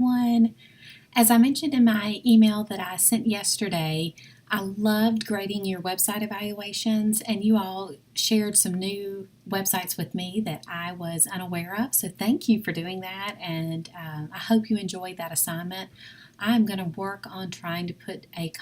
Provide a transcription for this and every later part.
One, as I mentioned in my email that I sent yesterday, I loved grading your website evaluations, and you all shared some new websites with me that I was unaware of. So thank you for doing that, and I hope you enjoyed that assignment. I'm going to work on trying to put a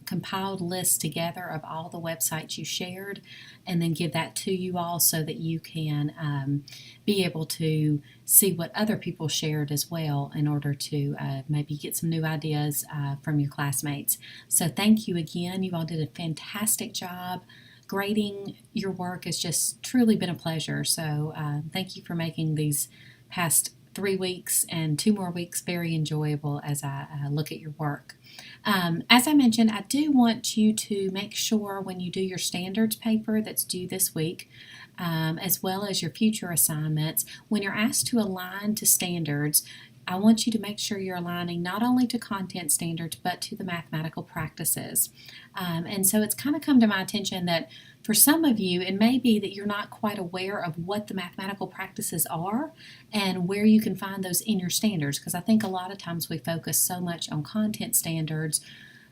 compiled list together of all the websites you shared and then give that to you all so that you can be able to see what other people shared as well in order to maybe get some new ideas from your classmates. So thank you again. You all did a fantastic job. Grading your work has just truly been a pleasure. So thank you for making these past 3 weeks and 2 more weeks very enjoyable as I look at your work. As I mentioned, I do want you to make sure when you do your standards paper that's due this week, as well as your future assignments, when you're asked to align to standards, I want you to make sure you're aligning not only to content standards but to the mathematical practices. And so it's kind of come to my attention that for some of you, it may be that you're not quite aware of what the mathematical practices are and where you can find those in your standards, because I think a lot of times we focus so much on content standards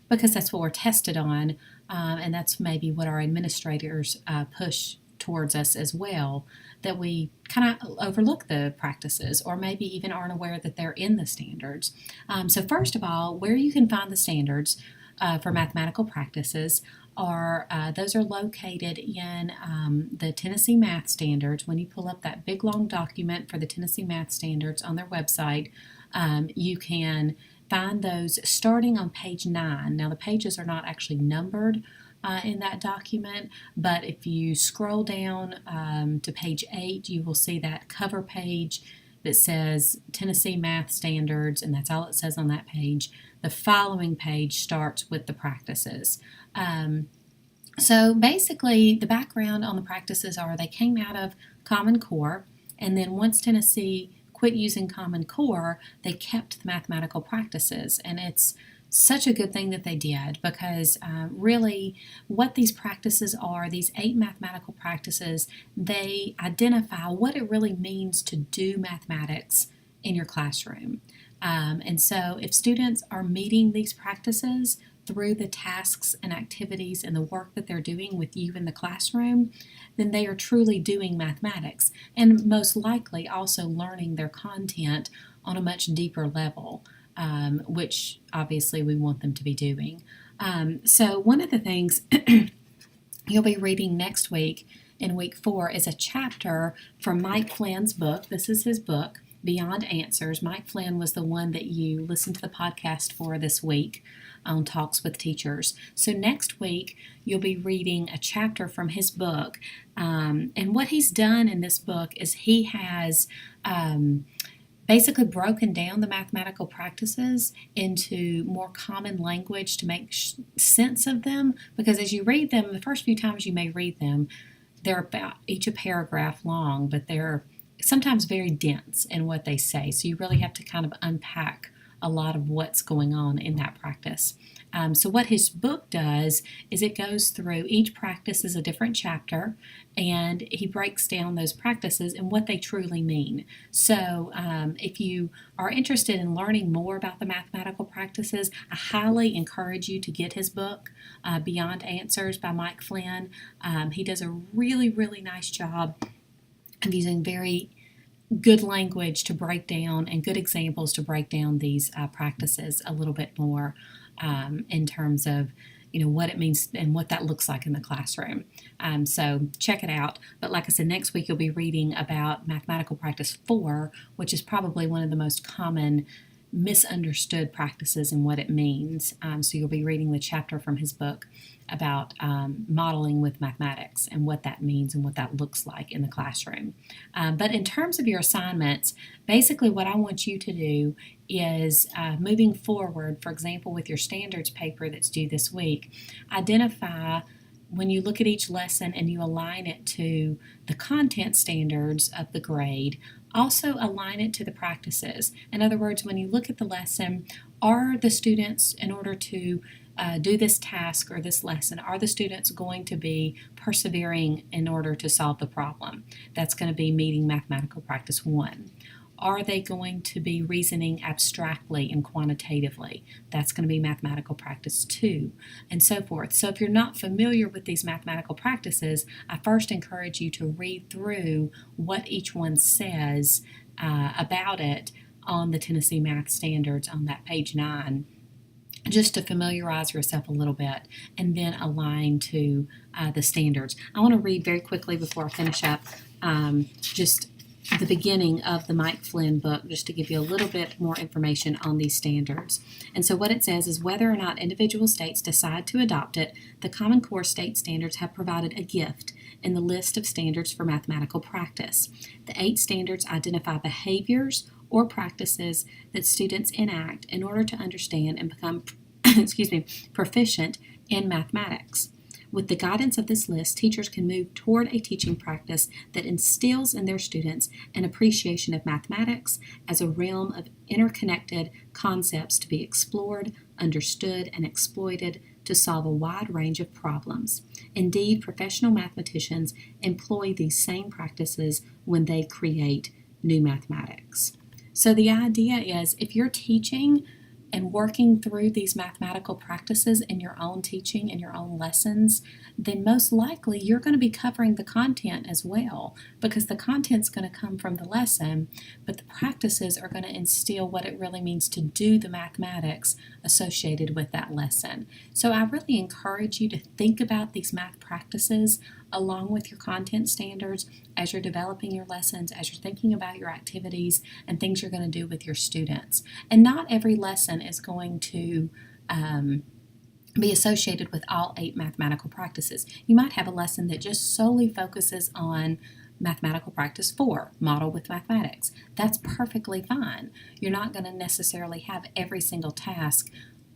because that's what we're tested on, and that's maybe what our administrators push towards us as well, that we kind of overlook the practices or maybe even aren't aware that they're in the standards. So first of all, where you can find the standards for mathematical practices are those are located in the Tennessee Math Standards. When you pull up that big long document for the Tennessee Math Standards on their website, you can find those starting on page 9. Now the pages are not actually numbered in that document, but if you scroll down to page 8, you will see that cover page that says Tennessee Math Standards, and that's all it says on that page. The following page starts with the practices. So basically, the background on the practices are they came out of Common Core, and then once Tennessee quit using Common Core, they kept the mathematical practices, and it's such a good thing that they did, because really what these practices are, these 8 mathematical practices, they identify what it really means to do mathematics in your classroom. And so if students are meeting these practices through the tasks and activities and the work that they're doing with you in the classroom, then they are truly doing mathematics and most likely also learning their content on a much deeper level, which obviously we want them to be doing. So one of the things you'll be reading next week in week 4 is a chapter from Mike Flynn's book. This is his book, Beyond Answers. Mike Flynn was the one that you listened to the podcast for this week on Talks with Teachers. So next week, you'll be reading a chapter from his book. And what he's done in this book is he has basically broken down the mathematical practices into more common language to make sense of them. Because as you read them, the first few times you may read them, they're about each a paragraph long, but they're sometimes very dense in what they say. So you really have to kind of unpack a lot of what's going on in that practice. So what his book does is it goes through each practice is a different chapter, and he breaks down those practices and what they truly mean. So if you are interested in learning more about the mathematical practices, I highly encourage you to get his book, Beyond Answers by Mike Flynn. He does a really, really nice job of using very good language to break down and good examples to break down these practices a little bit more in terms of what it means and what that looks like in the classroom. So check it out. But like I said, next week you'll be reading about Mathematical Practice 4, which is probably one of the most common misunderstood practices and what it means. So you'll be reading the chapter from his book about modeling with mathematics and what that means and what that looks like in the classroom. But in terms of your assignments, basically what I want you to do is moving forward, for example, with your standards paper that's due this week, identify when you look at each lesson and you align it to the content standards of the grade, also align it to the practices. In other words, when you look at the lesson, are the students, in order to do this task or this lesson, are the students going to be persevering in order to solve the problem? That's going to be meeting mathematical practice 1. Are they going to be reasoning abstractly and quantitatively? That's going to be mathematical practice 2, and so forth. So if you're not familiar with these mathematical practices, I first encourage you to read through what each one says about it on the Tennessee Math Standards on that page 9, just to familiarize yourself a little bit and then align to the standards. I want to read very quickly before I finish up just the beginning of the Mike Flynn book, just to give you a little bit more information on these standards. And so what it says is, whether or not individual states decide to adopt it, the Common Core state standards have provided a gift in the list of standards for mathematical practice. The 8 standards identify behaviors or practices that students enact in order to understand and become proficient in mathematics. With the guidance of this list, teachers can move toward a teaching practice that instills in their students an appreciation of mathematics as a realm of interconnected concepts to be explored, understood, and exploited to solve a wide range of problems. Indeed, professional mathematicians employ these same practices when they create new mathematics. So the idea is, if you're teaching and working through these mathematical practices in your own teaching and your own lessons, then most likely you're going to be covering the content as well, because the content's going to come from the lesson, but the practices are going to instill what it really means to do the mathematics associated with that lesson. So I really encourage you to think about these math practices along with your content standards as you're developing your lessons, as you're thinking about your activities and things you're going to do with your students. And not every lesson is going to be associated with all 8 mathematical practices. You might have a lesson that just solely focuses on mathematical practice 4, model with mathematics. That's perfectly fine. You're not going to necessarily have every single task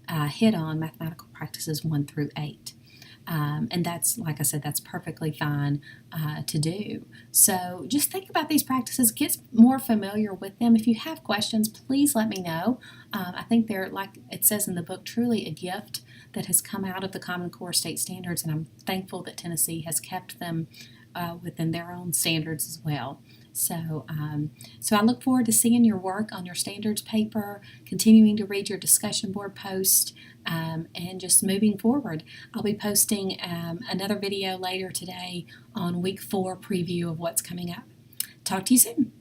hit on mathematical practices 1 through 8. And that's, like I said, that's perfectly fine to do. So just think about these practices, get more familiar with them. If you have questions, please let me know. I think they're, like it says in the book, truly a gift that has come out of the Common Core state standards, and I'm thankful that Tennessee has kept them within their own standards as well. So I look forward to seeing your work on your standards paper, continuing to read your discussion board post, and just moving forward. I'll be posting another video later today on week 4 preview of what's coming up. Talk to you soon.